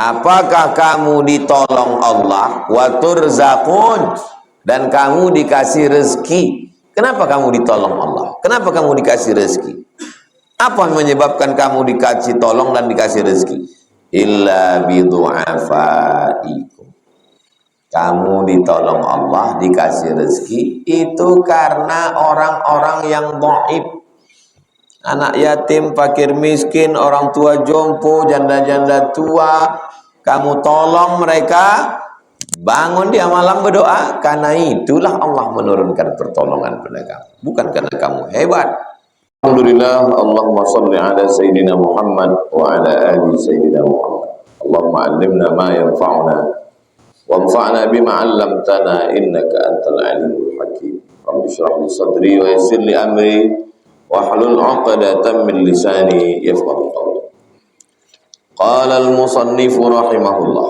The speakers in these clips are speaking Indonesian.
Apakah kamu ditolong Allah wa turzaqun, dan kamu dikasih rezeki? Kenapa kamu ditolong Allah? Kenapa kamu dikasih rezeki? Apa yang menyebabkan kamu dikasih tolong dan dikasih rezeki? Illa bidu'afaikum. Kamu ditolong Allah, dikasih rezeki itu karena orang-orang yang dhaif. Anak yatim, fakir miskin, orang tua jompo, janda-janda tua, kamu tolong mereka, bangun dia malam berdoa, karena itulah Allah menurunkan pertolongan pada kamu, bukan karena kamu hebat. Alhamdulillah, Allahumma salli ala Sayyidina Muhammad wa ala ali Sayyidina Muhammad. Allahumma allimna ma yanfa'una wanfa'na bima 'allamtana innaka antal alimul hakim. Rabbi shrah li sadri wa yassir li amri wahlul 'uqdatam min lisani yafqahu qawli. Qala al-musannif rahimahullah,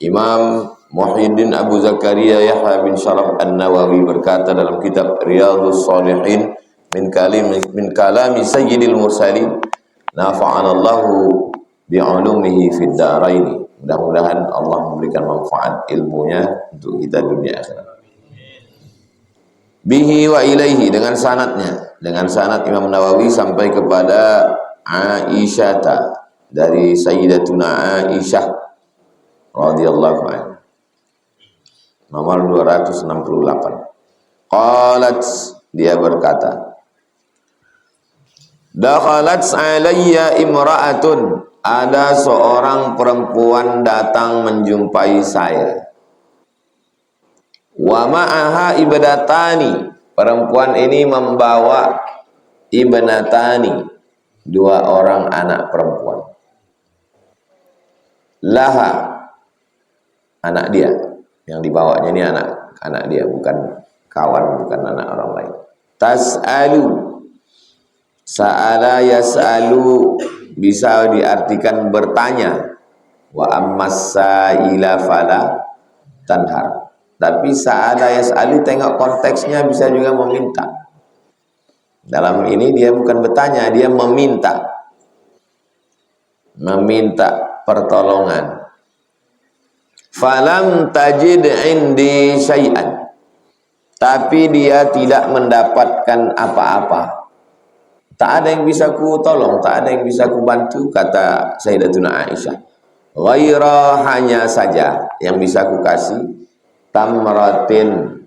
Imam Muhyiddin Abu Zakaria Yahya bin Sharaf An-Nawawi berkata dalam kitab Riyadhus Shalihin min kalami sayyidil mursalin, nafa'anallahu bi'ulumihi fid daraini. Mudah-mudahan Allah memberikan manfaat ilmunya untuk kita dunia akhirat. Bihi wa ilaihi, dengan sanadnya, dengan sanad Imam Nawawi sampai kepada Aisyah, dari Sayyidatuna Aisyah radhiyallahu anha, nomor 268. Qalat, dia berkata, dakhalat alayya imra'atun, ada seorang perempuan datang menjumpai saya. Wa ma'aha ibnatani, perempuan ini membawa ibnatani, dua orang anak perempuan. Laha, anak dia, yang dibawanya ini anak dia, bukan kawan, bukan anak orang lain. Tas'alu, sa'ala yas'alu bisa diartikan bertanya, wa ammas sa'ila fala tanhar. Tapi sa'ala yas'alu, tengok konteksnya, bisa juga meminta. Dalam ini dia bukan bertanya, dia meminta pertolongan. Falam tajid indi syai'an, tapi dia tidak mendapatkan apa-apa. Tak ada yang bisa ku tolong, tak ada yang bisa ku bantu, kata Sayyidatuna Aisyah. Ghaira, hanya saja yang bisa ku kasih, tamratin,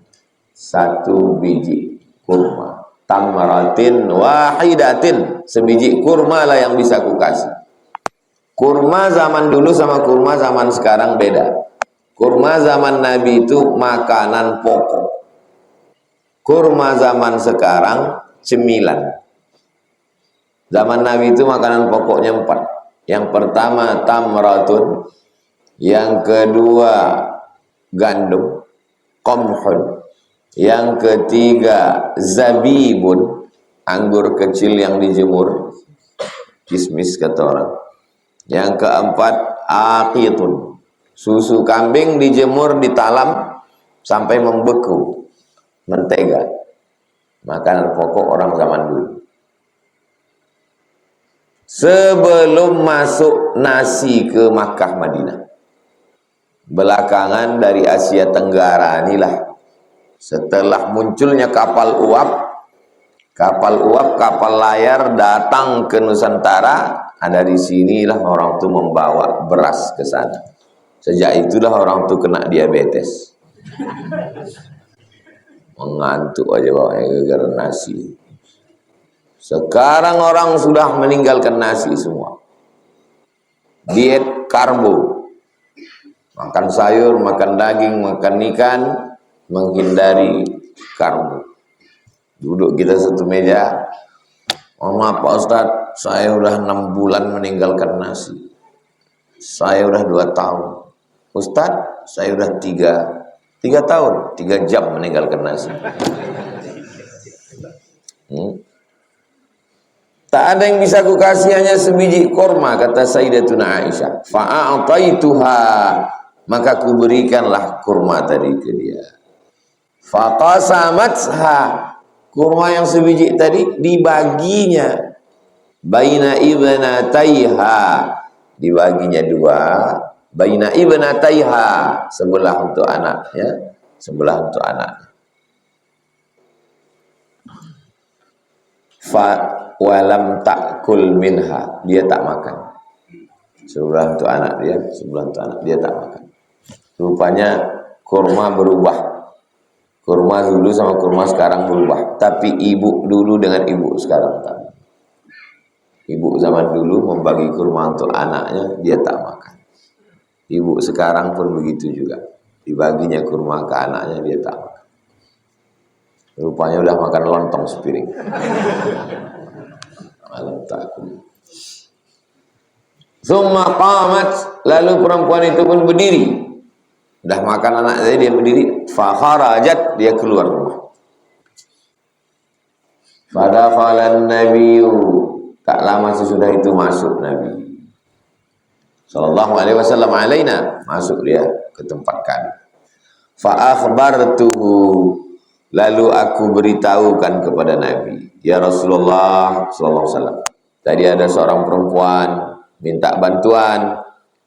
satu biji kurma. Tamratin wahidatin, sebiji kurma lah yang bisa ku kasih. Kurma zaman dulu sama kurma zaman sekarang beda. Kurma zaman Nabi itu makanan pokok. Kurma zaman sekarang cemilan. Zaman Nabi itu makanan pokoknya 4. Yang pertama tamratun, yang kedua gandum, qamhun, yang ketiga zabibun, anggur kecil yang dijemur, kismis kata orang. Yang keempat aqitun, susu kambing dijemur, ditalam sampai membeku, mentega. Makanan pokok orang zaman dulu. Sebelum masuk nasi ke Makkah Madinah. Belakangan dari Asia Tenggara inilah, setelah munculnya kapal uap, kapal layar datang ke Nusantara, dari sinilah orang tuh membawa beras ke sana. Sejak itulah orang tuh kena diabetes. Mengantuk aja bawanya gara-gara nasi. Sekarang orang sudah meninggalkan nasi semua. Diet karbo. Makan sayur, makan daging, makan ikan, menghindari karbo. Duduk kita satu meja. Oh maaf Pak Ustadz, saya udah 6 bulan meninggalkan nasi. Saya udah 2 tahun. Ustadz, saya udah 3 tahun, 3 jam meninggalkan nasi. Tak ada yang bisa ku kasih, hanya sebiji kurma, kata Sayyidatuna Aisyah. Fa'ataituha, maka ku berikanlah kurma tadi ke dia. Faqasamatha, kurma yang sebiji tadi dibaginya baina ibnataiha, dibaginya dua, baina ibnataiha, sebelah untuk anaknya, sebelah untuk anaknya. Fa walam ta'kul minha, dia tak makan. Sebelah untuk anak dia, sebelah untuk anak dia tak makan. Rupanya kurma berubah. Kurma dulu sama kurma sekarang berubah. Tapi ibu dulu dengan ibu sekarang tak. Ibu zaman dulu membagi kurma untuk anaknya, dia tak makan. Ibu sekarang pun begitu juga. Dibaginya kurma ke anaknya, dia tak makan. Rupanya udah makan lontong sepiring. Alam takut. Summa qamat, lalu perempuan itu pun berdiri. Dah makan anak saya, dia berdiri. Fa kharajat, dia keluar rumah. Fadakhalan nabiyyu, tak lama sesudah itu masuk Nabi sallallahu alaihi wasallam alaina, masuk dia ke tempat kami. Fa akhbartuhu, lalu aku beritahukan kepada Nabi, ya Rasulullah sallallahu alaihi wasallam, tadi ada seorang perempuan minta bantuan,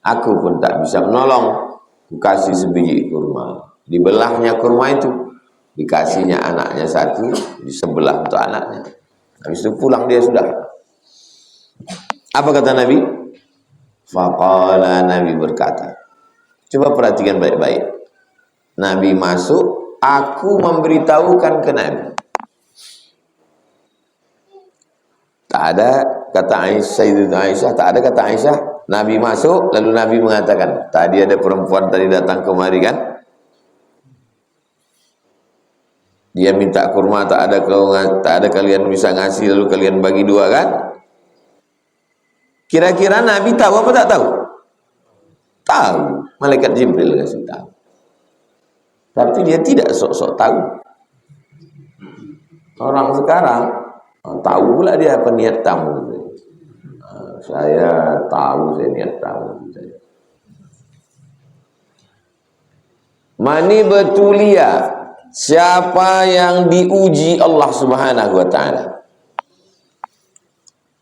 aku pun tak bisa menolong. Aku kasih sebiji kurma, dibelahnya kurma itu, dikasihnya anaknya satu, di sebelah untuk anaknya. Habis itu pulang dia sudah. Apa kata Nabi? Faqala, Nabi berkata, coba perhatikan baik-baik. Nabi masuk, aku memberitahukan ke Nabi. Tak ada kata Aisyah, tak ada kata Aisyah. Nabi masuk, lalu Nabi mengatakan, tadi ada perempuan tadi datang kemari kan? Dia minta kurma, tak ada kalian bisa ngasih, lalu kalian bagi dua kan? Kira-kira Nabi tahu apa tak tahu? Tahu. Malaikat Jibril kasih tahu. Tapi dia tidak sok-sok tahu. Orang sekarang tahu pula dia apa niat tamu. Saya tahu, saya niat tamu. Mani betulia, siapa yang diuji Allah Subhanahu wa taala.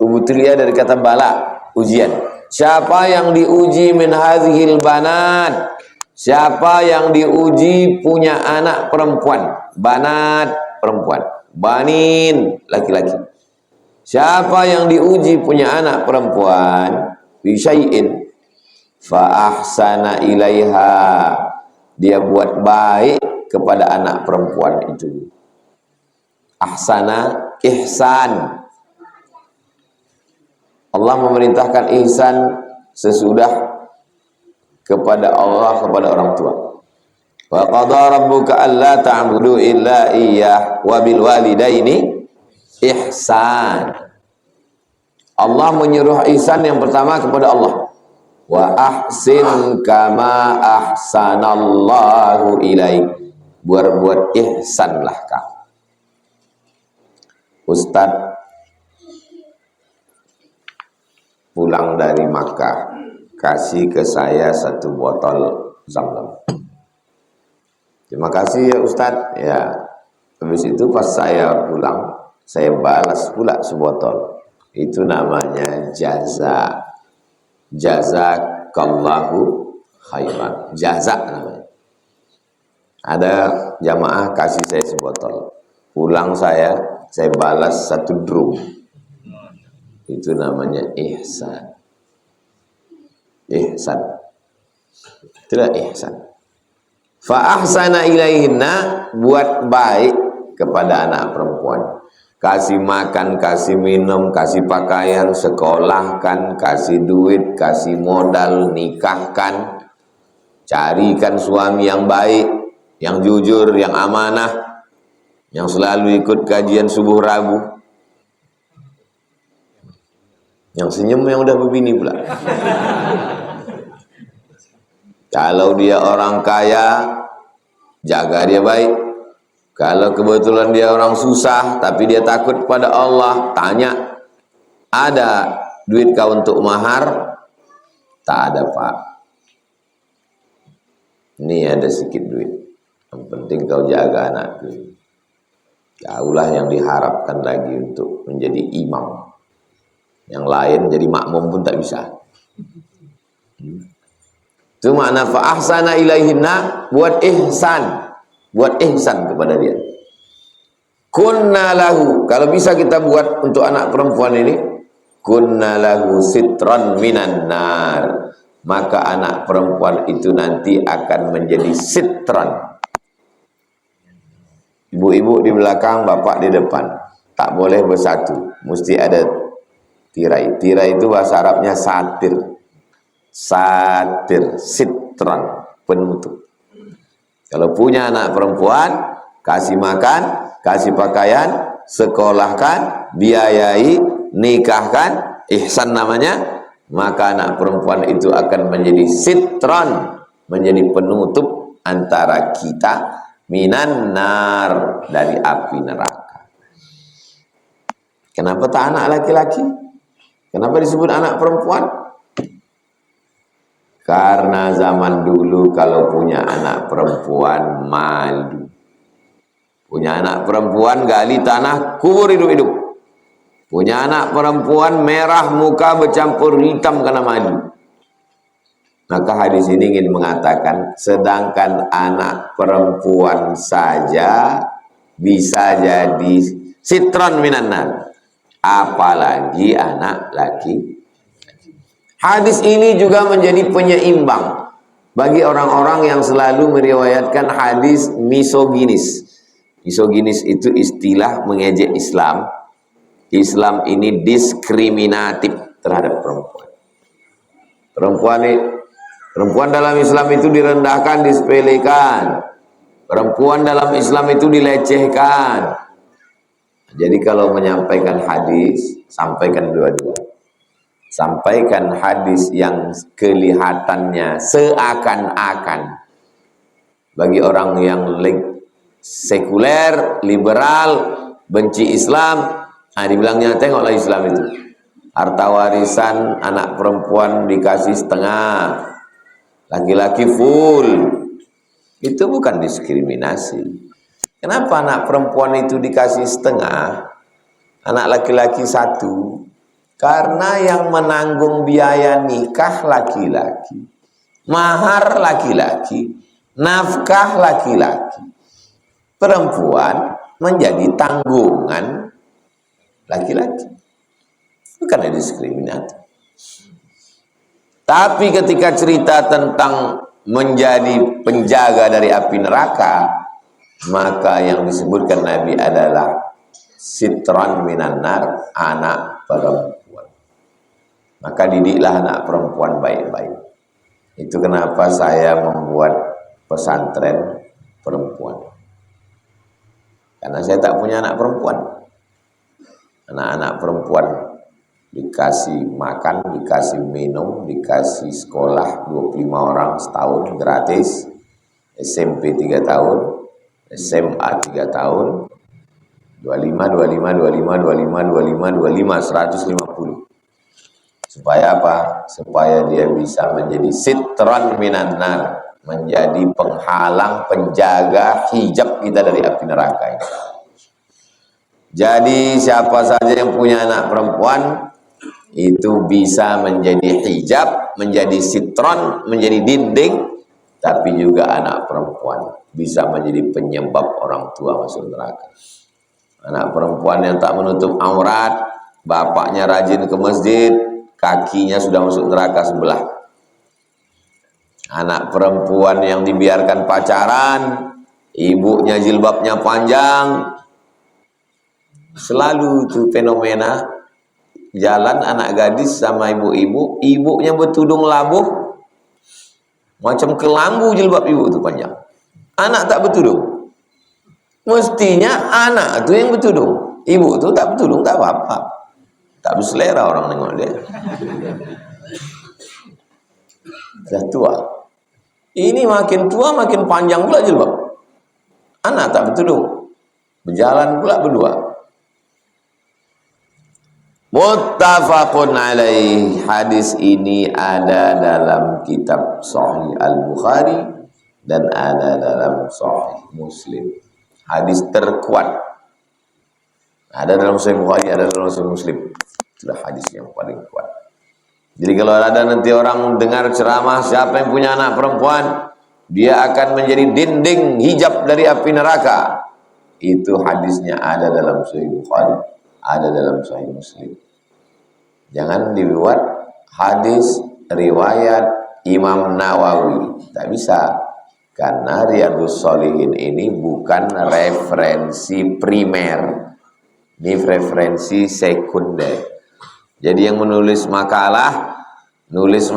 Betulia dari kata bala, ujian. Siapa yang diuji min hadhil banat, siapa yang diuji punya anak perempuan, banat perempuan, banin laki-laki. Siapa yang diuji punya anak perempuan, bisyai'in fa ahsana ilaiha, dia buat baik kepada anak perempuan itu. Ahsana, ihsan. Allah memerintahkan ihsan sesudah kepada Allah, kepada orang tua. Wa qadara rabbuka alla ta'budu illa iyyah wa bil walidaini ihsan. Allah menyuruh ihsan yang pertama kepada Allah. Wa ahsin kama ahsanallahu ilaik. Buat ihsanlah kamu. Ustaz pulang dari Makkah, kasih ke saya 1 botol Zam-Zam. Terima kasih ya Ustaz. Ya. Habis itu pas saya pulang, saya balas pula sebotol. Itu namanya jaza. Jazakallahu khairan. Jaza namanya. Ada jamaah kasih saya sebotol. Pulang saya balas 1 drum. Itu namanya ihsan. Ihsan. Itulah ihsan. Fa ahsana ilaihinna, buat baik kepada anak perempuan. Kasih makan, kasih minum, kasih pakaian, sekolahkan, kasih duit, kasih modal, nikahkan. Carikan suami yang baik, yang jujur, yang amanah, yang selalu ikut kajian subuh Rabu. Yang senyum yang udah berbini pula. Kalau dia orang kaya, jaga dia baik. Kalau kebetulan dia orang susah, tapi dia takut pada Allah, tanya, ada duit kau untuk mahar? Tak ada Pak. Ini ada sedikit duit. Yang penting kau jaga anakku. Kaulah yang diharapkan lagi untuk menjadi imam. Yang lain jadi makmum pun tak bisa. Itu makna fa ahsana ilaihinna, buat ihsan kepada dia. Kunna lahu, kalau bisa kita buat untuk anak perempuan ini, kunna lahu sitran minan nar, maka anak perempuan itu nanti akan menjadi sitran. Ibu-ibu di belakang, bapak di depan, tak boleh bersatu, mesti ada tirai. Tirai itu bahasa Arabnya satir. Satir, sitran, penutup. Kalau punya anak perempuan, kasih makan, kasih pakaian, sekolahkan, biayai, nikahkan, ihsan namanya, maka anak perempuan itu akan menjadi sitran, menjadi penutup antara kita minan nar, dari api neraka. Kenapa tak anak laki-laki? Kenapa disebut anak perempuan? Karena zaman dulu kalau punya anak perempuan malu. Punya anak perempuan gali tanah, kubur hidup-hidup. Punya anak perempuan merah muka bercampur hitam karena malu. Maka hadis ini ingin mengatakan, sedangkan anak perempuan saja bisa jadi sitron minan nar, apalagi anak laki. Hadis ini juga menjadi penyeimbang bagi orang-orang yang selalu meriwayatkan hadis misoginis. Misoginis itu istilah mengejek Islam. Islam ini diskriminatif terhadap perempuan. Perempuan dalam Islam itu direndahkan, disepelekan. Perempuan dalam Islam itu dilecehkan. Jadi kalau menyampaikan hadis, sampaikan dua-dua. Sampaikan hadis yang kelihatannya seakan-akan bagi orang yang sekuler, liberal, benci Islam, dibilangnya tengoklah Islam itu, harta warisan anak perempuan dikasih setengah, laki-laki full. Itu bukan diskriminasi. Kenapa anak perempuan itu dikasih setengah, anak laki-laki satu? Karena yang menanggung biaya nikah laki-laki, mahar laki-laki, nafkah laki-laki. Perempuan menjadi tanggungan laki-laki. Bukan diskriminatif. Tapi ketika cerita tentang menjadi penjaga dari api neraka, maka yang disebutkan Nabi adalah sitran minan nar, anak perempuan. Maka didiklah anak perempuan baik-baik. Itu kenapa saya membuat pesantren perempuan. Karena saya tak punya anak perempuan. Anak-anak perempuan dikasih makan, dikasih minum, dikasih sekolah 25 orang setahun gratis, SMP 3 tahun, SMA 3 tahun, 25, 150. Supaya apa? Supaya dia bisa menjadi sitran minan nar, menjadi penghalang, penjaga, hijab kita dari api neraka ini. Jadi siapa saja yang punya anak perempuan itu bisa menjadi hijab, menjadi sitran, menjadi dinding, tapi juga anak perempuan bisa menjadi penyebab orang tua masuk neraka. Anak perempuan yang tak menutup aurat, bapaknya rajin ke masjid, kakinya sudah masuk neraka sebelah. Anak perempuan yang dibiarkan pacaran, ibunya jilbabnya panjang. Selalu itu fenomena jalan anak gadis sama ibu-ibu, ibunya bertudung labuh, macam kelambu jilbab ibu itu panjang. Anak tak bertudung. Mestinya anak itu yang bertudung, ibu itu tak bertudung, tak apa-apa. Tak berselera orang tengok dia. Dah tua. Ini makin tua makin panjang pula jilbab. Anak tak bertudung. Berjalan pula berdua. Muttafaqun alaih. Hadis ini ada dalam kitab Sahih Al-Bukhari dan ada dalam Sahih Muslim. Hadis terkuat. Ada dalam Sahih Bukhari, ada dalam Sahih Muslim. Itulah hadis yang paling kuat. Jadi kalau ada nanti orang dengar ceramah siapa yang punya anak perempuan, dia akan menjadi dinding hijab dari api neraka. Itu hadisnya ada dalam Sahih Bukhari, ada dalam Sahih Muslim. Jangan dibuat hadis riwayat Imam Nawawi. Tak bisa. Karena Riyadhus Shalihin ini bukan referensi primer. Ini referensi sekunder. Jadi yang menulis makalah, nulis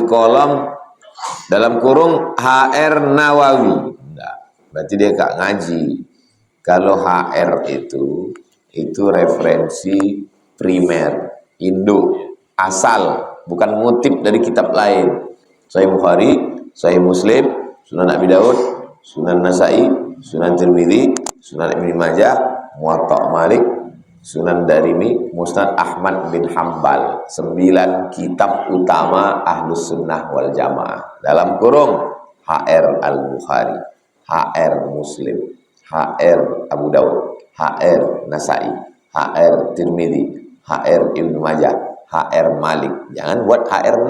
kolom dalam kurung HR Nawawi. Nah, berarti dia gak ngaji. Kalau HR itu referensi primer, induk, asal, bukan ngutip dari kitab lain. Sahih Bukhari, Sahih Muslim, Sunan Abi Daud, Sunan Nasai, Sunan Tirmidzi, Sunan Ibnu Majah, Muwatta Malik, Sunan Darimi, Musnad Ahmad bin Hambal. 9 kitab utama Ahlus Sunnah wal Jamaah. Dalam kurung HR Al-Bukhari, HR Muslim, HR Abu Daud, HR Nasai, HR Tirmidzi, HR Ibnu Majah, HR Malik. Jangan buat HR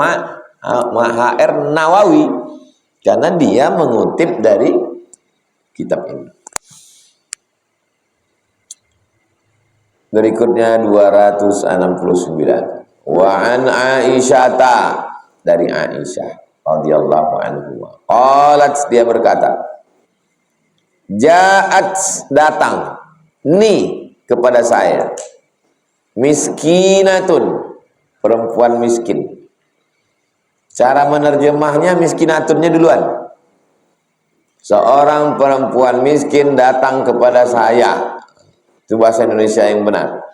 Nawawi, karena dia mengutip dari kitab ini. Berikutnya 269. Wa an Aisyata, dari Aisyah radhiyallahu anha. Qalat, dia berkata, Ja'at, datang, ni kepada saya, miskinatun, perempuan miskin. Cara menerjemahnya miskinatunnya duluan. Seorang perempuan miskin datang kepada saya. Itu bahasa Indonesia yang benar.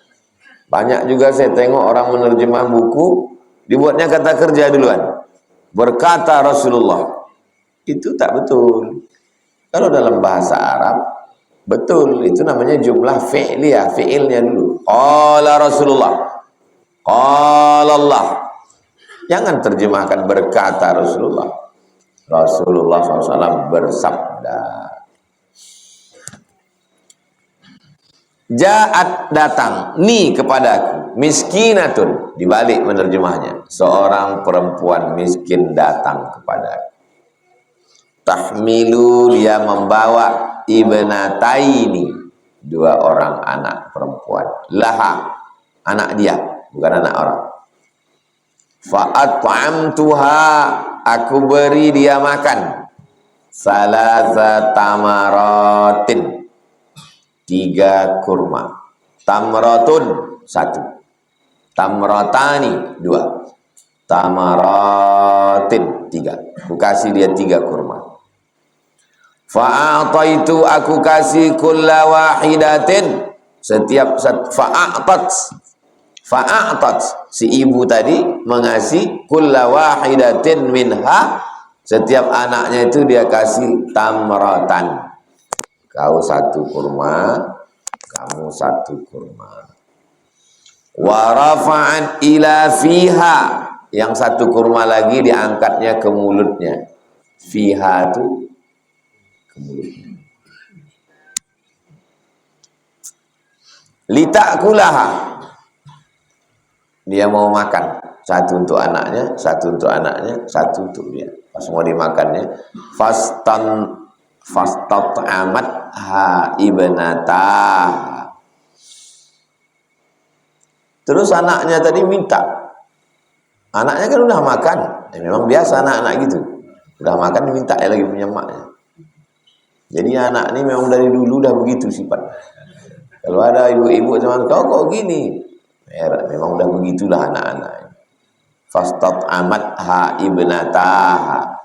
Banyak juga saya tengok orang menerjemah buku, dibuatnya kata kerja duluan. Berkata Rasulullah. Itu tak betul. Kalau dalam bahasa Arab, betul. Itu namanya jumlah fi'liyah, fi'ilnya dulu. Qala Rasulullah. Qala Allah. Jangan terjemahkan berkata Rasulullah. Rasulullah SAW bersabda. Ja'at, datang, ni kepadaku, miskinatun, dibalik menerjemahnya, seorang perempuan miskin datang kepadaku. Tahmilu, dia membawa ibnataini, 2 orang anak perempuan. Laha, anak dia, bukan anak orang. Fa'at'amtuha, aku beri dia makan. Salasa tamaratin, 3 kurma. Tamratun, 1. Tamratani, 2. Tamaratin, 3. Aku kasih dia 3 kurma. Fa'ataitu, aku kasih kulla wahidatin, setiap fa'atat, si ibu tadi mengasih kulla wahidatin minha, setiap anaknya itu dia kasih tamratan. Kau 1 kurma, kamu 1 kurma. Wa rafa'an ila fiha, yang 1 kurma lagi diangkatnya ke mulutnya. Fiha itu ke mulutnya. Litakulaha, dia mau makan. 1 untuk anaknya, 1 untuk anaknya, 1 untuk dia. Pas mau dimakannya, fastat'amat ha ibnatah. Terus anaknya tadi minta. Anaknya kan udah makan. Ya, memang biasa anak-anak gitu. Udah makan diminta lagi punya maknya. Jadi anak ini memang dari dulu udah begitu sifat. Kalau ada ibu-ibu cuman kok gini. Ya, memang udah begitulah anak-anak. Fastat'amat ha ibnatah.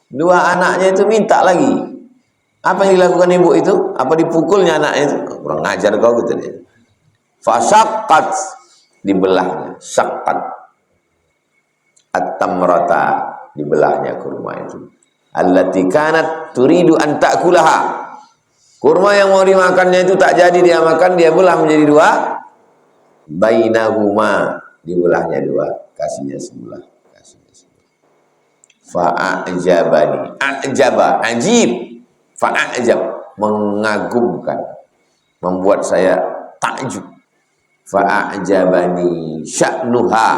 2 anaknya itu minta lagi. Apa yang dilakukan ibu itu? Apa dipukulnya anaknya itu? Kurang ngajar kau gitu dia. Fasyaqqat, dibelahnya. Syaqqat. At-tamrata, dibelahnya kurma itu. Allati kanat turidu an ta'kulaha. Kurma yang mau dimakannya itu tak jadi dia makan, dia belah menjadi 2. Bainahuma, dibelahnya 2, kasihnya sebelah. Fa'ajabani, ajaba, ajib. Fa'ajab, mengagumkan, membuat saya takjub. Fa'ajabani sya'nuha,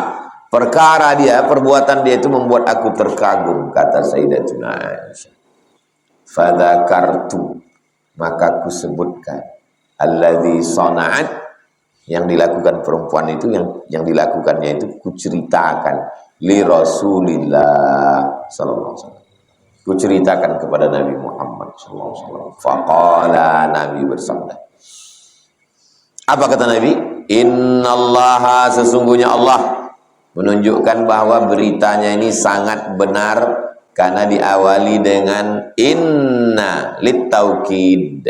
Perkara dia, perbuatan dia itu membuat aku terkagum, kata Sayyidatuna Aisyah. Fadzakartu, maka aku sebutkan alladzi sana'at, yang dilakukan perempuan itu, yang dilakukannya itu kuceritakan li Rasulillah sallallahu alaihi wasallam. Kuceritakan kepada Nabi Muhammad sallallahu alaihi wasallam. Faqala, Nabi bersabda. Apa kata Nabi? Innallaha, sesungguhnya Allah, menunjukkan bahwa beritanya ini sangat benar karena diawali dengan inna litaukid.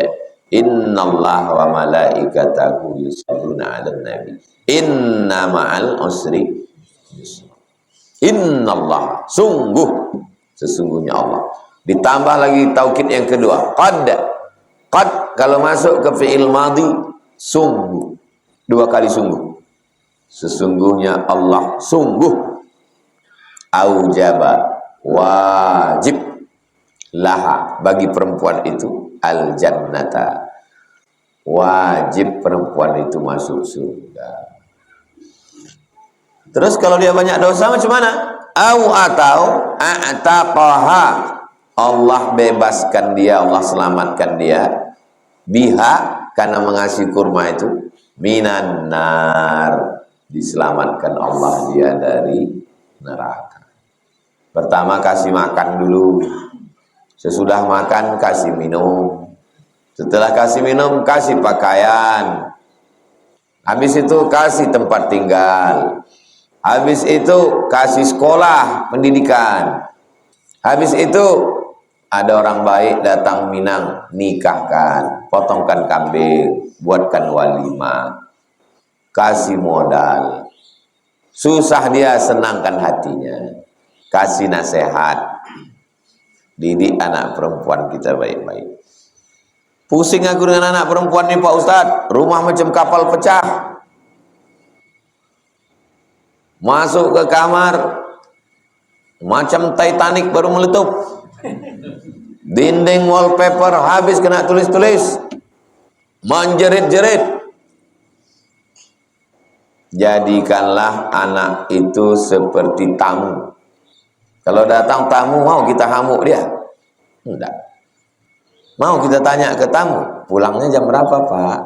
Innallaha wa malaikatahu yusholluna 'alan nabi. Inna ma'al usri yusra. Innallaha, sungguh, sesungguhnya Allah. Ditambah lagi taukid yang kedua, qad. Qad kalau masuk ke fi'il madhi, sungguh. Dua kali sungguh. Sesungguhnya Allah sungguh aujaba, wajib, laha, bagi perempuan itu al jannata, wajib perempuan itu masuk surga. Terus kalau dia banyak dosa macam mana? Atau a'taqaha, Allah bebaskan dia, Allah selamatkan dia, biha, karena mengasih kurma itu, minan nar, diselamatkan Allah dia dari neraka. Pertama kasih makan dulu, sesudah makan kasih minum, setelah kasih minum kasih pakaian, habis itu kasih tempat tinggal, habis itu kasih sekolah pendidikan, habis itu ada orang baik datang Minang, nikahkan, potongkan kambing, buatkan walimah, kasih modal, susah dia senangkan hatinya, kasih nasihat, didik anak perempuan kita baik-baik. Pusing aku dengan anak perempuan ini Pak Ustadz, rumah macam kapal pecah, masuk ke kamar macam Titanic baru meletup, dinding wallpaper habis kena tulis-tulis, menjerit-jerit. Jadikanlah anak itu seperti tamu. Kalau datang tamu, mau kita hamuk dia? Enggak. Mau kita tanya ke tamu, pulangnya jam berapa Pak?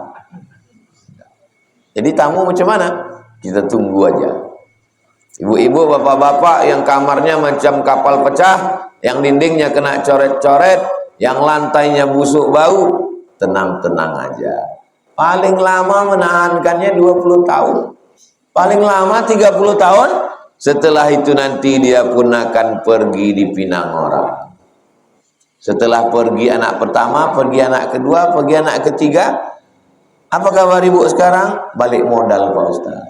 Jadi tamu macam mana? Kita tunggu aja. Ibu-ibu, bapak-bapak yang kamarnya macam kapal pecah, yang dindingnya kena coret-coret, yang lantainya busuk bau, tenang-tenang aja. Paling lama menahankannya 20 tahun. Paling lama 30 tahun, setelah itu nanti dia pun akan pergi dipinang orang. Setelah pergi anak pertama, pergi anak kedua, pergi anak ketiga, apa kabar ibu sekarang? Balik modal Pak Ustaz.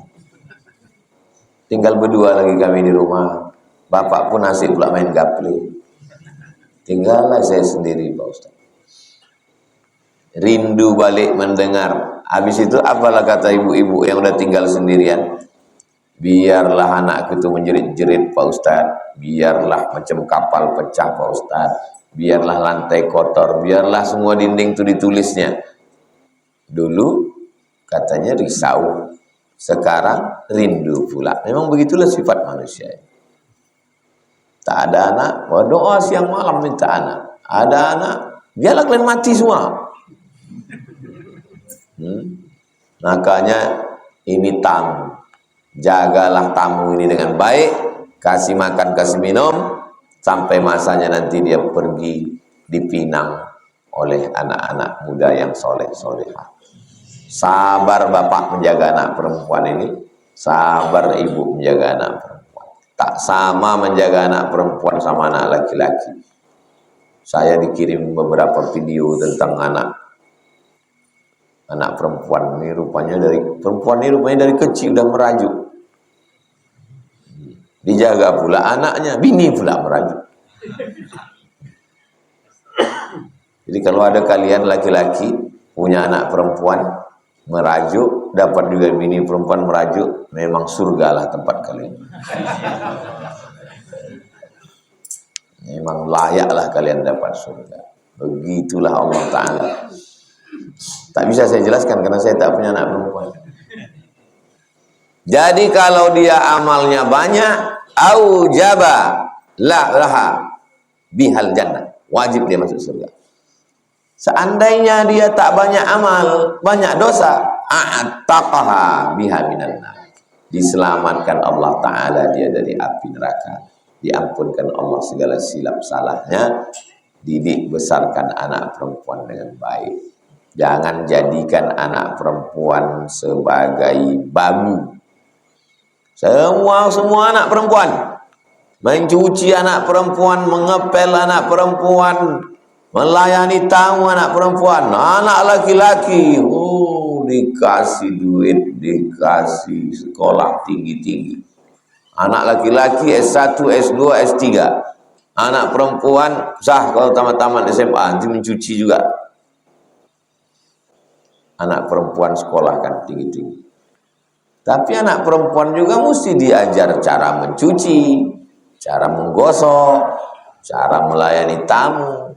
Tinggal berdua lagi kami di rumah. Bapak pun asik pula main gaple. Tinggallah saya sendiri Pak Ustaz. Rindu balik mendengar. Habis itu apalah kata ibu-ibu yang udah tinggal sendirian? Biarlah anakku itu menjerit-jerit Pak Ustaz, biarlah macam kapal pecah Pak Ustaz, biarlah lantai kotor, biarlah semua dinding itu ditulisnya. Dulu katanya risau, sekarang rindu pula. Memang begitulah sifat manusia. Tak ada anak, berdoa siang malam minta anak. Ada anak, biarlah kalian mati semua. Makanya ini tamu. Jagalah tamu ini dengan baik, kasih makan, kasih minum, sampai masanya nanti dia pergi dipinang oleh anak-anak muda yang soleh-solehah. Sabar bapak menjaga anak perempuan ini, sabar ibu menjaga anak perempuan. Tak sama menjaga anak perempuan sama anak laki-laki. Saya dikirim beberapa video tentang anak perempuan ini, rupanya dari kecil udah merajuk. Dijaga pula anaknya, bini pula merajuk. Jadi kalau ada kalian laki-laki punya anak perempuan merajuk, dapat juga bini perempuan merajuk, memang surgalah tempat kalian. Memang layaklah kalian dapat surga. Begitulah Allah Ta'ala. Tak bisa saya jelaskan karena saya tak punya anak perempuan. Jadi kalau dia amalnya banyak, aujaba laha bihal jannah, wajib dia masuk surga. Seandainya dia tak banyak amal, banyak dosa, a'taqaha biha minan nar, diselamatkan Allah Ta'ala dia dari api neraka, diampunkan Allah segala silap salahnya, didik besarkan anak perempuan dengan baik. Jangan jadikan anak perempuan sebagai babu. Semua anak perempuan, mencuci anak perempuan, mengepel anak perempuan, melayani tamu anak perempuan. Anak laki-laki, dikasih duit, dikasih sekolah tinggi-tinggi. Anak laki-laki S1, S2, S3. Anak perempuan sah kalau tamat-tamat SMA, nanti mencuci juga. Anak perempuan sekolah kan tinggi-tinggi. Tapi anak perempuan juga mesti diajar cara mencuci, cara menggosok, cara melayani tamu.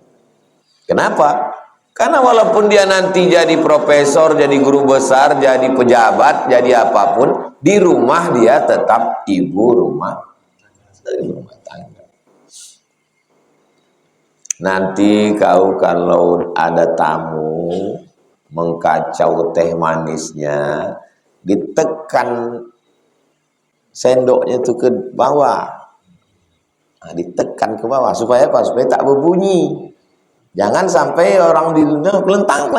Kenapa? Karena walaupun dia nanti jadi profesor, jadi guru besar, jadi pejabat, jadi apapun, di rumah dia tetap ibu rumah tangga. Nanti kau kalau ada tamu mengkacau teh manisnya, ditekan sendoknya itu ke bawah. Nah, ditekan ke bawah supaya apa? Supaya tak berbunyi. Jangan sampai orang di dunia kelentang,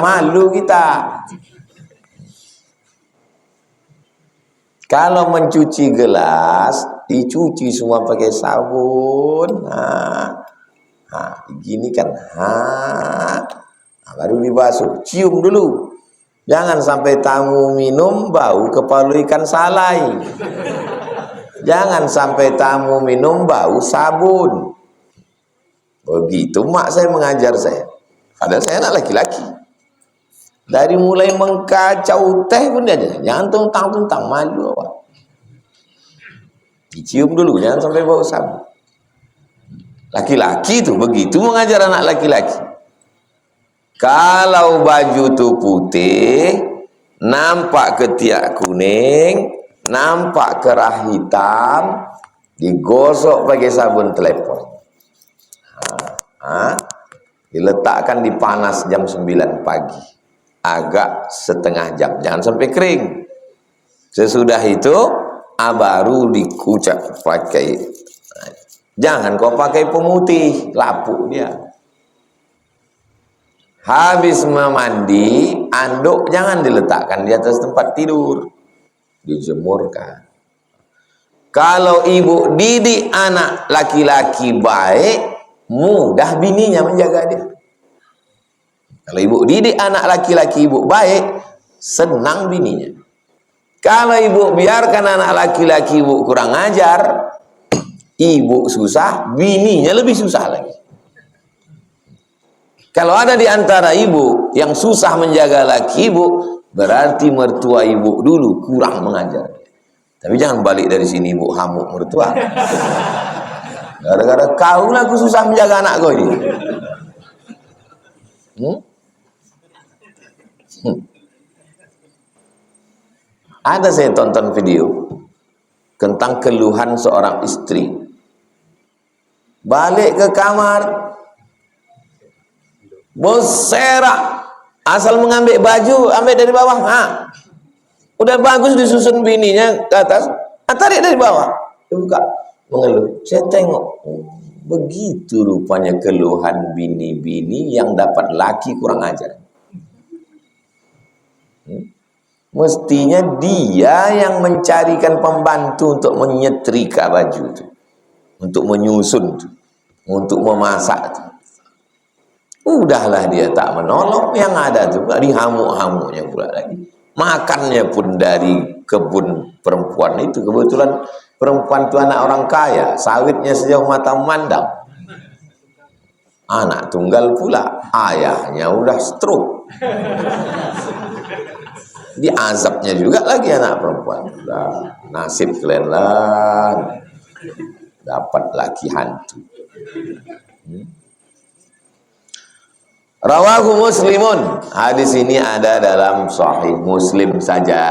malu kita. Kalau mencuci gelas, dicuci semua pakai sabun. Gini kan. Baru dibasuh, cium dulu. Jangan sampai tamu minum bau kepala ikan salai. Jangan sampai tamu minum bau sabun. Begitu mak saya mengajar saya. Padahal saya anak laki-laki. Dari mulai mengkacau teh pun dia jangan tuntang-tuntang, malu apa. Dicium dulu, jangan sampai bau sabun. Laki-laki itu begitu mengajar anak laki-laki. Kalau baju itu putih, nampak ketiak kuning, nampak kerah hitam, digosok pakai sabun telepon. Diletakkan di panas jam 9 pagi. Agak setengah jam, jangan sampai kering. Sesudah itu, baru dikucak pakai. Jangan kau pakai pemutih, lapuk dia. Habis memandi, anduk jangan diletakkan di atas tempat tidur, dijemurkan. Kalau ibu didik anak laki-laki baik, mudah bininya menjaga dia. Kalau ibu didik anak laki-laki ibu baik, senang bininya. Kalau ibu biarkan anak laki-laki ibu kurang ajar, ibu susah, bininya lebih susah lagi. Kalau ada di antara ibu yang susah menjaga laki ibu, berarti mertua ibu dulu kurang mengajar. Tapi jangan balik dari sini ibu hamuk mertua. Gara-gara kau lah aku susah menjaga anak kau ini. Ada saya tonton video tentang keluhan seorang istri. Balik ke kamar, berserak, asal mengambil baju, ambil dari bawah. Udah bagus disusun bininya ke atas, tarik dari bawah, dibuka, mengeluh. Saya tengok, begitu rupanya keluhan bini-bini yang dapat laki kurang ajar. Mestinya dia yang mencarikan pembantu untuk menyetrika baju itu, untuk menyusun itu, untuk memasak itu. Udahlah dia tak menolong, yang ada juga dihamuk-hamuknya pula lagi. Makannya pun dari kebun perempuan itu. Kebetulan perempuan itu anak orang kaya, sawitnya sejauh mata memandang. Anak tunggal pula, ayahnya udah stroke. Diazabnya juga lagi anak perempuan. Nasib kalian lah, dapat laki hantu. Rawahu Muslimun. Hadis ini ada dalam Sahih Muslim saja,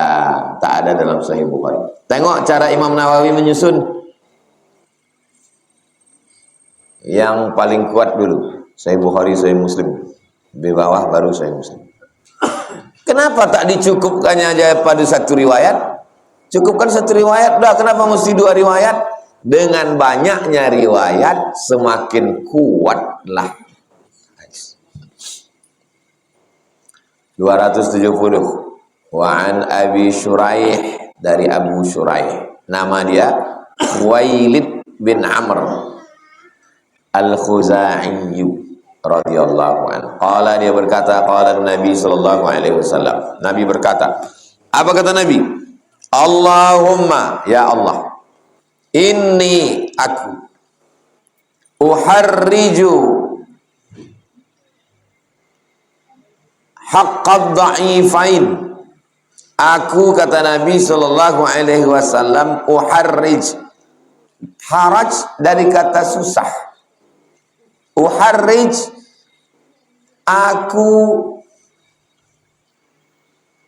tak ada dalam Sahih Bukhari. Tengok cara Imam Nawawi menyusun. Yang paling kuat dulu Sahih Bukhari, Sahih Muslim. Di bawah baru Sahih Muslim. Kenapa tak dicukupkannya aja pada satu riwayat? Cukupkan satu riwayat dah. Kenapa mesti dua riwayat? Dengan banyaknya riwayat semakin kuatlah hadis. 270. Wa an Abi Shuraih, dari Abu Shuraih. Nama dia Wailid bin Amr Al-Khuzai radhiyallahu anhu. Qala, dia berkata, qala Nabi sallallahu alaihi wasallam. Nabi berkata, apa kata Nabi? Allahumma, ya Allah, inni aku uharriju haqqad dha'ifain. Aku, kata Nabi sallallahu alaihi wasallam, uharrij. Haraj dari kata susah. Uharrij, aku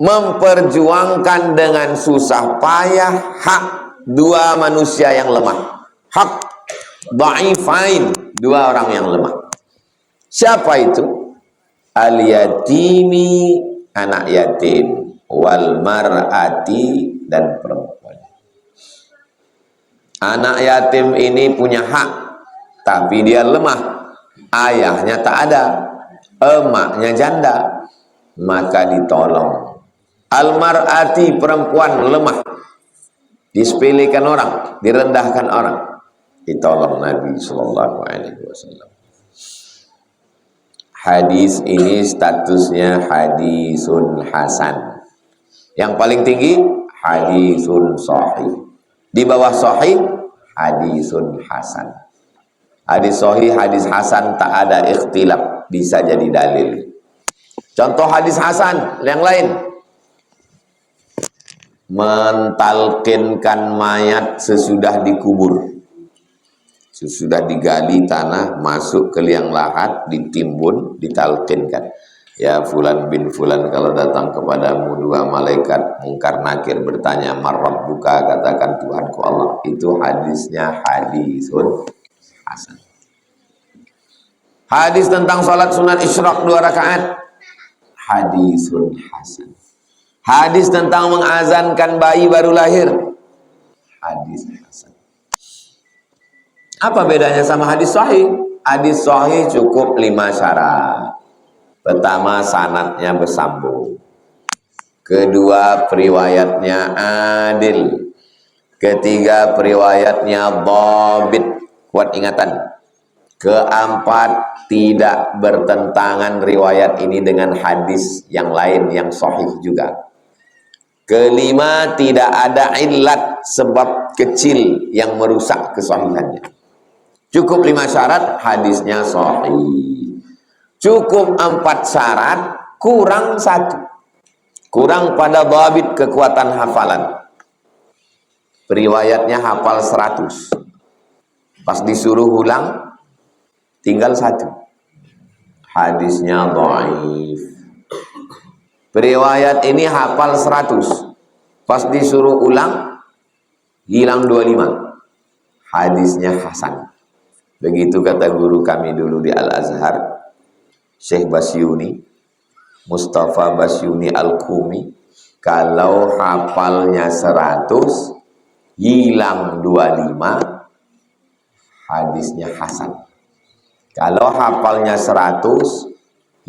memperjuangkan dengan susah payah hak dua manusia yang lemah. Hak dha'ifain, dua orang yang lemah. Siapa itu? Al-yatimi, anak yatim, wal mar'ati, dan perempuan. Anak yatim ini punya hak, tapi dia lemah. Ayahnya tak ada, emaknya janda, maka ditolong. Al-mar'ati, perempuan lemah, disepelekan orang, direndahkan orang, ditolong Nabi sallallahu alaihi wasallam. Hadis ini statusnya hadisun hasan. Yang paling tinggi hadisun sahih. Di bawah sahih hadisun hasan. Hadis sahih, hadis hasan tak ada ikhtilaf, bisa jadi dalil. Contoh hadis hasan yang lain. Mentalkinkan mayat sesudah dikubur. Sesudah digali tanah, masuk ke liang lahat, ditimbun, ditalkinkan. Ya fulan bin fulan, kalau datang kepadamu dua malaikat mungkar nakir bertanya, marrabbuka, katakan Tuhanku Allah. Itu hadisnya hadisun hasan. Hadis tentang salat sunat isyraq 2 rakaat, hadisun hasan. Hadis tentang mengazankan bayi baru lahir, hadis hasan. Apa bedanya sama hadis sahih? Hadis sahih cukup 5 syarat. Pertama, sanadnya bersambung. Kedua, periwayatnya adil. Ketiga, periwayatnya dhabit, kuat ingatan. Keempat, tidak bertentangan riwayat ini dengan hadis yang lain yang sahih juga. Kelima, tidak ada illat, sebab kecil yang merusak kesahihannya. Cukup 5 syarat, hadisnya sahih. Cukup 4 syarat, kurang 1. Kurang pada dhabit, kekuatan hafalan. Periwayatnya hafal 100. Pas disuruh ulang, tinggal 1. Hadisnya dhaif. Periwayat ini hafal 100. Pas disuruh ulang, hilang 25. Hadisnya hasan. Begitu kata guru kami dulu di Al-Azhar, Syekh Basyuni, Mustafa Basyuni Al-Kumi, kalau hafalnya 100, hilang 25, hadisnya hasan. Kalau hafalnya 100,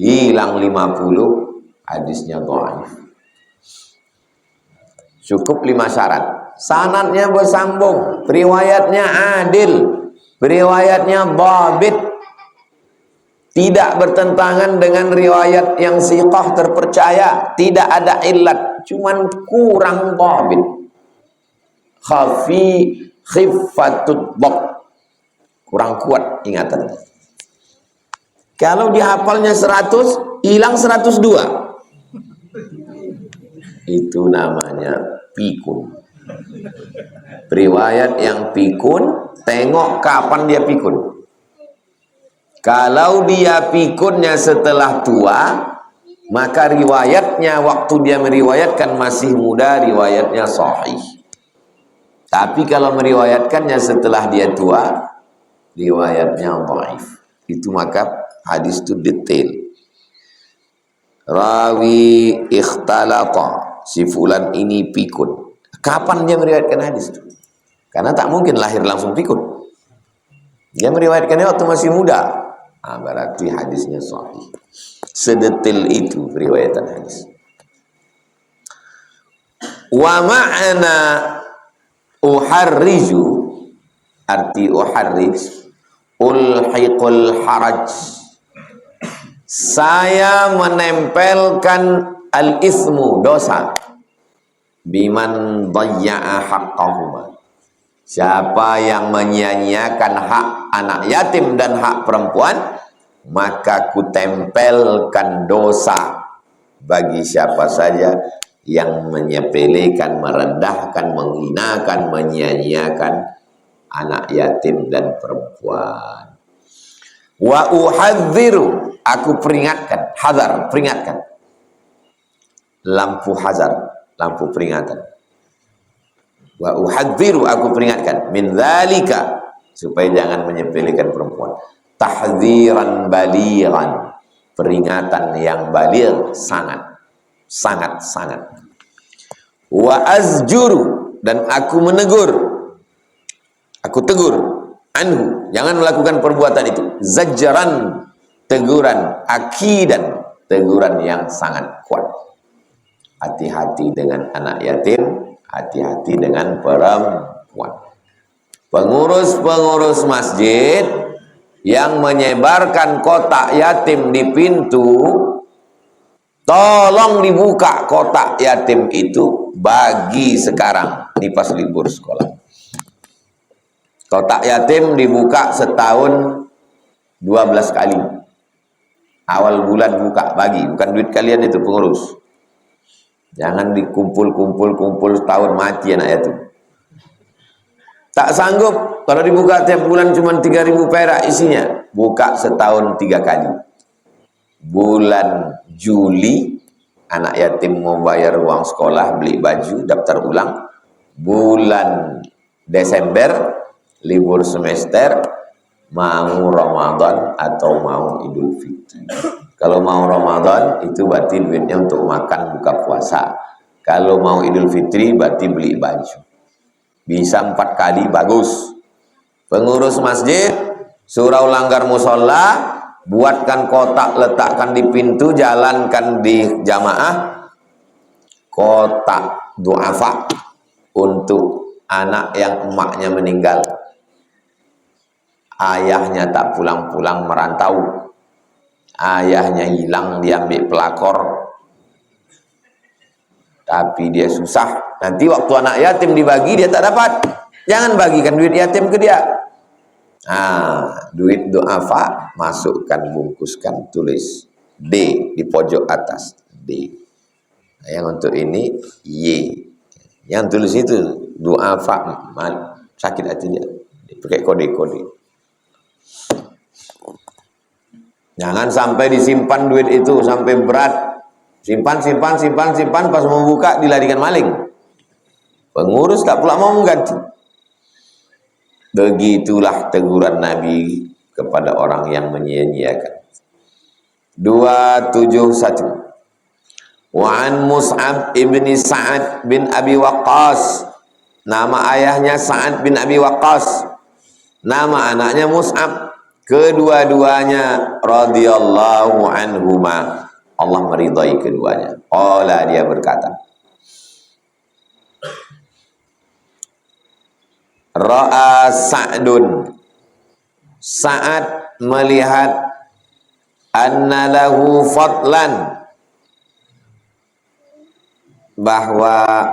hilang 50, hadisnya dhaif. Cukup 5 syarat. Sanadnya bersambung, riwayatnya adil, riwayatnya dhabit, tidak bertentangan dengan riwayat yang siqah terpercaya, tidak ada illat, cuman kurang dhabit. Khiffatut dhab, kurang kuat ingatannya. Kalau dihafalnya 100, hilang 102. Itu namanya pikun. Riwayat yang pikun, tengok kapan dia pikun. Kalau dia pikunnya setelah tua, maka riwayatnya waktu dia meriwayatkan masih muda, riwayatnya sahih. Tapi kalau meriwayatkannya setelah dia tua, riwayatnya dhaif. Itu maka hadis itu detail. Rawi ikhtalata, si fulan ini pikun. Kapan dia meriwayatkan hadis itu? Karena tak mungkin lahir langsung pikun. Dia meriwayatkannya waktu masih muda. Nah, berarti hadisnya sahih. Sedetail itu riwayatan hadis. Wa ma'ana uharriju, arti uharrij, ulhiqul haraj, saya menempelkan al-ithmu, dosa, biman dayya'a haqqahuma, siapa yang menyia-nyiakan hak anak yatim dan hak perempuan, maka kutempelkan dosa bagi siapa saja yang menyepelekan, merendahkan, menghinakan, menyia-nyiakan anak yatim dan perempuan. Wa uhadziru, aku peringatkan, hazar, peringatkan. Lampu hazar, lampu peringatan. Wa uhadziru, aku peringatkan, min dzalika, supaya jangan menyepelekan perempuan. Tahdziran balighan, peringatan yang baligh, sangat. Wa azjuru, dan aku menegur, aku tegur, anhu, jangan melakukan perbuatan itu, zajran, teguran akidan, teguran yang sangat kuat. Hati-hati dengan anak yatim, hati-hati dengan perempuan. Pengurus-pengurus masjid yang menyebarkan kotak yatim di pintu, tolong dibuka kotak yatim itu bagi sekarang di pas libur sekolah. Kotak yatim dibuka setahun 12 kali. Awal bulan buka, bagi, bukan duit kalian itu pengurus. Jangan dikumpul tahun mati anak yatim. Tak sanggup kalau dibuka tiap bulan cuma 3.000 perak isinya, buka setahun 3 kali. Bulan Juli anak yatim mau bayar uang sekolah, beli baju, daftar ulang. Bulan Desember libur semester, mau Ramadan atau mau Idul Fitri. Kalau mau Ramadan itu berarti duitnya untuk makan buka puasa. Kalau mau Idul Fitri berarti beli baju. Bisa 4 kali, bagus. Pengurus masjid, surau langgar musola, buatkan kotak, letakkan di pintu, jalankan di jamaah kotak du'afa untuk anak yang emaknya meninggal, ayahnya tak pulang-pulang merantau, ayahnya hilang diambil pelakor, tapi dia susah. Nanti waktu anak yatim dibagi dia tak dapat. Jangan bagikan duit yatim ke dia. Nah, duit du'afa masukkan, bungkuskan, tulis D di pojok atas, D. Nah, yang untuk ini Y. Yang tulis itu du'afa, sakit hati dia. Pakai kode-kode. Jangan sampai disimpan duit itu sampai berat. Simpan, pas mau buka dilarikan maling. Pengurus tak pula mau mengganti. Begitulah teguran Nabi kepada orang yang menyia-nyiakan. 271. Wa an Mus'ab ibni Sa'ad bin Abi Waqqas. Nama ayahnya Sa'ad bin Abi Waqqas. Nama anaknya Mus'ab. Kedua-duanya radhiyallahu anhuma, Allah meridai keduanya. Qala, dia berkata, Ra'a Sa'dun, Sa'ad melihat anna lahu fadlan, bahwa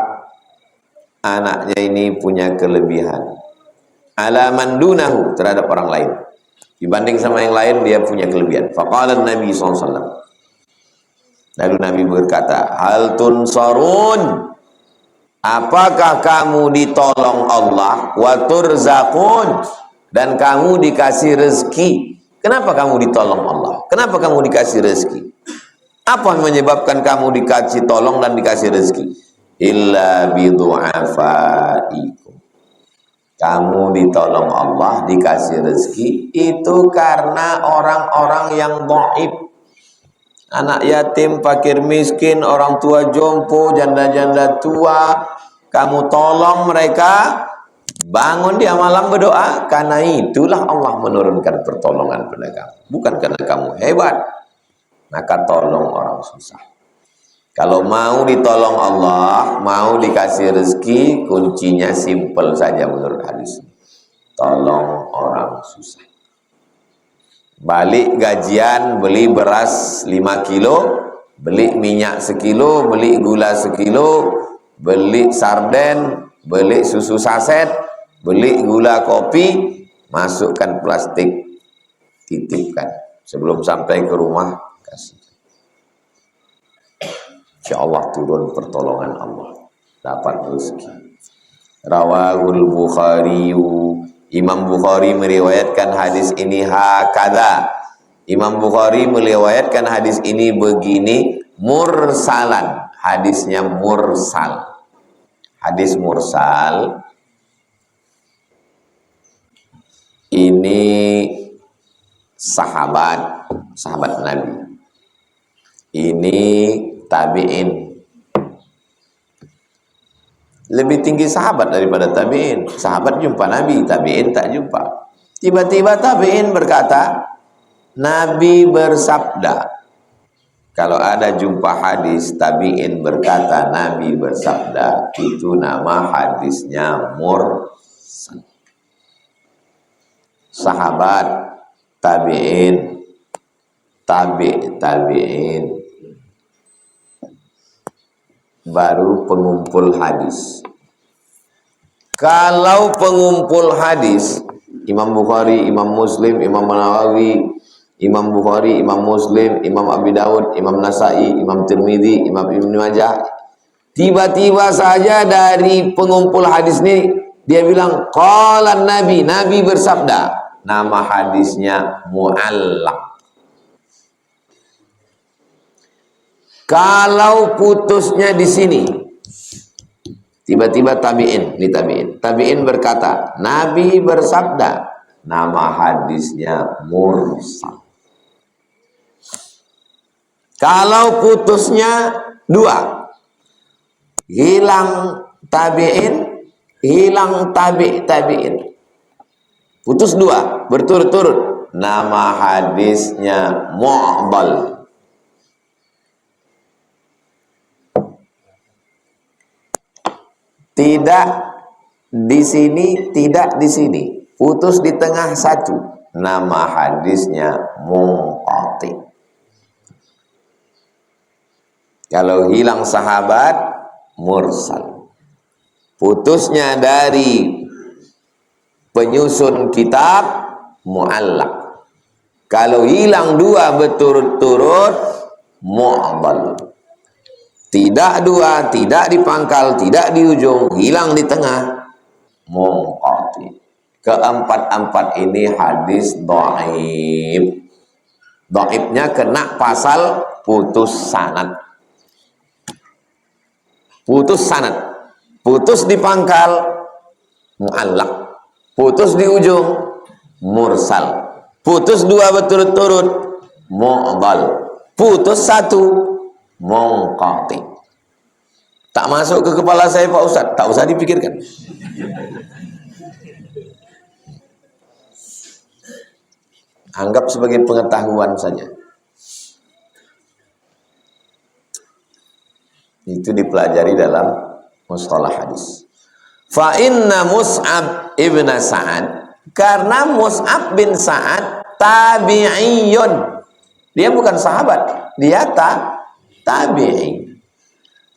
anaknya ini punya kelebihan, ala man dunahu, terhadap orang lain. Dibanding sama yang lain dia punya kelebihan. Faqala Nabi SAW, lalu Nabi berkata, hal tunsarun, apakah kamu ditolong Allah, wa turzaqun, dan kamu dikasih rezeki, Kenapa kamu ditolong Allah? Kenapa kamu dikasih rezeki? Apa yang menyebabkan kamu dikasih tolong dan dikasih rezeki? Illa bidu'afaikum. Kamu ditolong Allah, dikasih rezeki itu karena orang-orang yang dhaif. Anak yatim, fakir miskin, orang tua jompo, janda-janda tua, kamu tolong mereka, bangun dia malam berdoa, karena itulah Allah menurunkan pertolongan pada kamu. Bukan karena kamu hebat, maka tolong orang susah. Kalau mau ditolong Allah, mau dikasih rezeki, kuncinya simple saja menurut hadis. Tolong orang susah. Balik gajian, beli beras 5 kilo, beli minyak sekilo, beli gula sekilo, beli sarden, beli susu saset, beli gula kopi, masukkan plastik, titipkan. Sebelum sampai ke rumah, kasih. Insya Allah turun pertolongan Allah, dapat rezeki. Rawahul Bukhariyu. Imam Bukhari meriwayatkan hadis ini hakadha. Imam Bukhari meriwayatkan hadis ini begini, mursalan. Hadisnya mursal. Hadis mursal ini sahabat Nabi. Ini tabi'in. Lebih tinggi sahabat daripada tabi'in. Sahabat jumpa Nabi, tabi'in tak jumpa. Tiba-tiba tabi'in berkata, Nabi bersabda. Kalau ada jumpa hadis, tabi'in berkata, Nabi bersabda, itu nama hadisnya mursal. Sahabat, tabi'in, tabi'in. Baru pengumpul hadis. Kalau pengumpul hadis, Imam Bukhari, Imam Muslim, Imam Nawawi, Imam Bukhari, Imam Muslim, Imam Abi Daud, Imam Nasai, Imam Tirmidzi, Imam Ibnu Majah, tiba-tiba saja dari pengumpul hadis ini dia bilang qala Nabi, Nabi bersabda. Nama hadisnya mu'allaq. Kalau putusnya di sini, tiba-tiba tabi'in berkata, Nabi bersabda, nama hadisnya mursal. Kalau putusnya dua, hilang tabi'in, hilang tabi'in, putus dua berturut-turut, nama hadisnya mu'dal. Tidak di sini, tidak di sini. Putus di tengah satu. Nama hadisnya munqati. Kalau hilang sahabat, mursal. Putusnya dari penyusun kitab, mu'allaq. Kalau hilang dua berturut-turut, mu'dal. Tidak dua, tidak di pangkal, tidak di ujung, hilang di tengah, munqati. Keempat-empat ini hadis dhaif. Dhaifnya kena pasal putus sanad. Putus sanad. Putus di pangkal, mu'allaq. Putus di ujung, mursal. Putus dua berturut-turut, mu'dal. Putus satu, munqati. Tak masuk ke kepala saya Pak Ustadz, tak usah dipikirkan. Anggap sebagai pengetahuan saja. Itu dipelajari dalam mustalah hadis. Fa inna Mus'ab ibn Sa'ad, karena Mus'ab bin Sa'ad tabi'iyun. Dia bukan sahabat, dia tabi'i.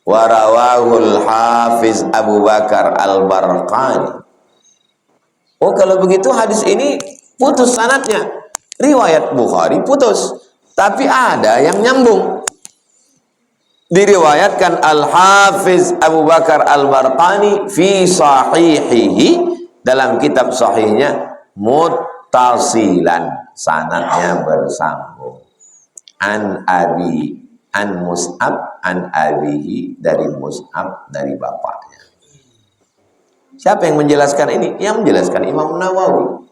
Warawahul Hafiz Abu Bakar Al-Barqani. Oh, kalau begitu hadis ini putus sanadnya. Riwayat Bukhari putus, tapi ada yang nyambung. Diriwayatkan Al-Hafiz Abu Bakar Al-Barqani fi sahihihi, dalam kitab sahihnya, muttasilan, sanadnya bersambung. An Mus'ab an abihi, dari Mus'ab dari bapaknya. Siapa yang menjelaskan ini? Yang menjelaskan Imam Nawawi.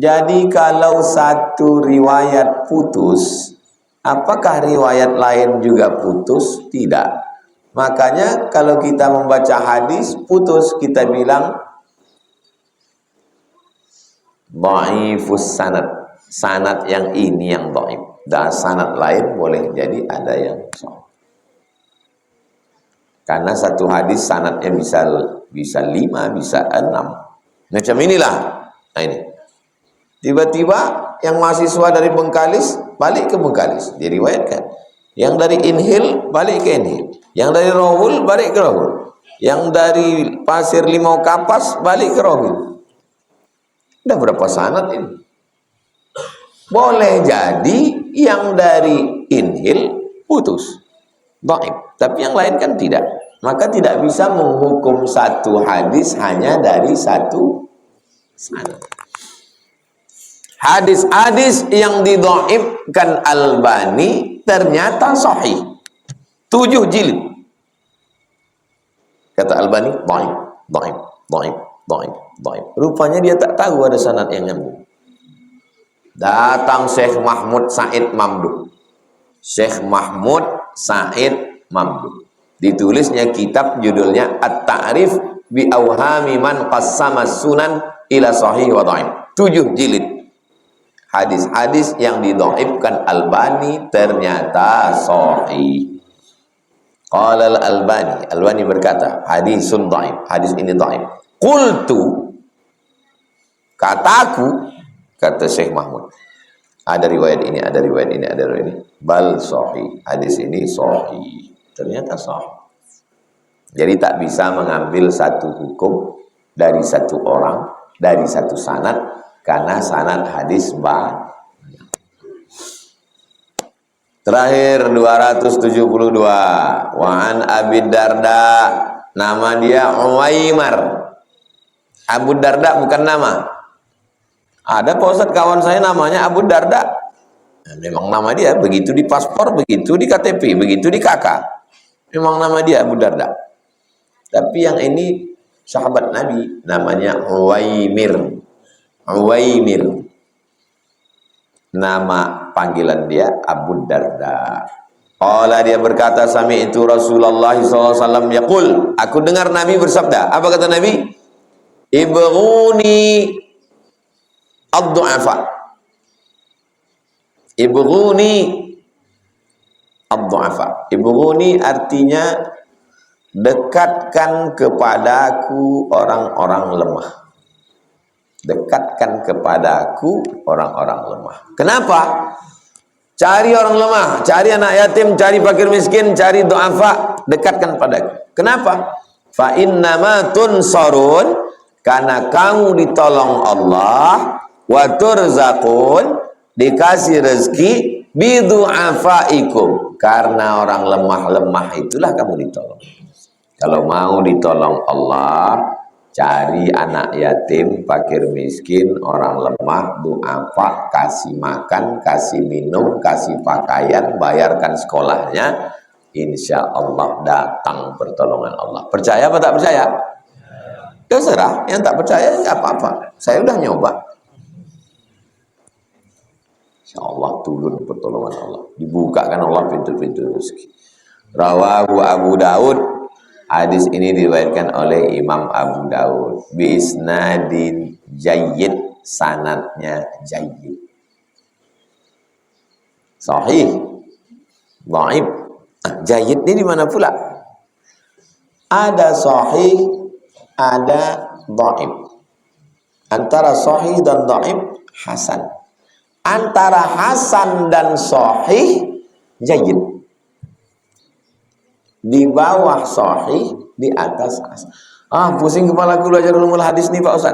Jadi kalau satu riwayat putus, apakah riwayat lain juga putus? Tidak. Makanya kalau kita membaca hadis putus, kita bilang dhaifus sanad. Sanad yang ini yang dhaif. Dan sanad lain boleh jadi ada yang sahih. Karena satu hadis sanadnya bisa 5, bisa 6. Macam inilah. Nah ini. Tiba-tiba yang mahasiswa dari Bengkalis balik ke Bengkalis, diriwayatkan. Yang dari Inhil balik ke Inhil. Yang dari Rohul balik ke Rohul. Yang dari Pasir Limau Kapas balik ke Rohul. Udah berapa sanad ini? Boleh jadi yang dari Inhil putus, dhaif, tapi yang lain kan tidak. Maka tidak bisa menghukum satu hadis hanya dari satu sanad. Hadis-hadis yang didhaifkan Albani ternyata sahih. 7 jilid. Kata Albani, dhaif. Rupanya dia tak tahu ada sanad yang nyambung. Datang Syekh Mahmud Said Mamduh. Syekh Mahmud Said Mamduh. Ditulisnya kitab judulnya At-Ta'rif bi Awhami Man Qassama Sunan ila Sahih wa Dhaif. 7 jilid. Hadis-hadis yang didhaifkan Albani ternyata sahih. Qala Al-Albani, Albani berkata, hadisun dhaif, hadis ini dhaif. Qultu, kataku, kata Syekh Mahmud, ada riwayat ini, ada riwayat ini, ada riwayat ini, bal sahih, hadis ini sahih, ternyata sahih. Jadi tak bisa mengambil satu hukum dari satu orang, dari satu sanad, karena sanad hadis banyak. Terakhir 272, Wa'an Abi Darda, nama dia Uwaimar. Abu Darda bukan nama. Ada Pak Ustadz kawan saya namanya Abu Darda. Nah, memang nama dia, begitu di paspor, begitu di KTP, begitu di KK. Memang nama dia Abu Darda. Tapi yang ini sahabat Nabi, namanya Uwaimir. Uwaimir. Nama panggilan dia Abu Darda. Allah dia berkata, sami'tu Rasulullah SAW yaqul, aku dengar Nabi bersabda. Apa kata Nabi? Ibghuni ad-du'afa. Ibghuni ad-du'afa. Ibghuni artinya dekatkan kepadaku orang-orang lemah. Dekatkan kepadaku orang-orang lemah. Kenapa? Cari orang lemah, cari anak yatim, cari fakir miskin, cari du'afa, dekatkan padaku. Kenapa? Fa innama tunsarun, karena kamu ditolong Allah, wa turzaqun, dikasih rezeki, bidu'afaikum, karena orang lemah-lemah itulah kamu ditolong. Kalau mau ditolong Allah, cari anak yatim, fakir miskin, orang lemah, du'afa, kasih makan, kasih minum, kasih pakaian, bayarkan sekolahnya, insya Allah datang pertolongan Allah. Percaya apa tak percaya? Terserah, yang tak percaya nggak apa-apa. Saya udah nyoba. Insya Allah turun pertolongan Allah. Dibukakan Allah pintu-pintu rezeki. Rawahu Abu Daud. Hadis ini diriwayatkan oleh Imam Abu Daud. Bi isnadin jayyid, sanadnya jayyid. Sahih. Dhaif. Jayyid ini di mana pula? Ada sahih, ada dhaif. Antara sahih dan dhaif hasan. Antara hasan dan sahih jayyid. Di bawah sahih, di atas hasan. Pusing kepalaku belajar ulumul hadis nih Pak Ustaz.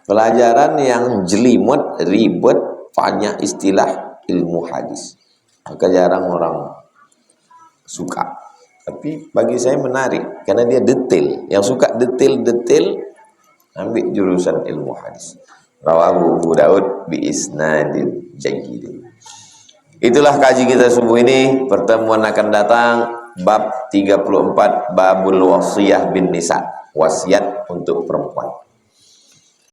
Pelajaran yang jelimet, ribet, banyak istilah ilmu hadis. Maka jarang orang suka. Tapi bagi saya menarik karena dia detail. Yang suka detail-detail ambil jurusan ilmu hadis. Rawahu Abu Daud bi isnadin jayyid. Itulah kaji kita subuh ini. Pertemuan akan datang bab 34, babul wasiyah bin nisa, wasiat untuk perempuan.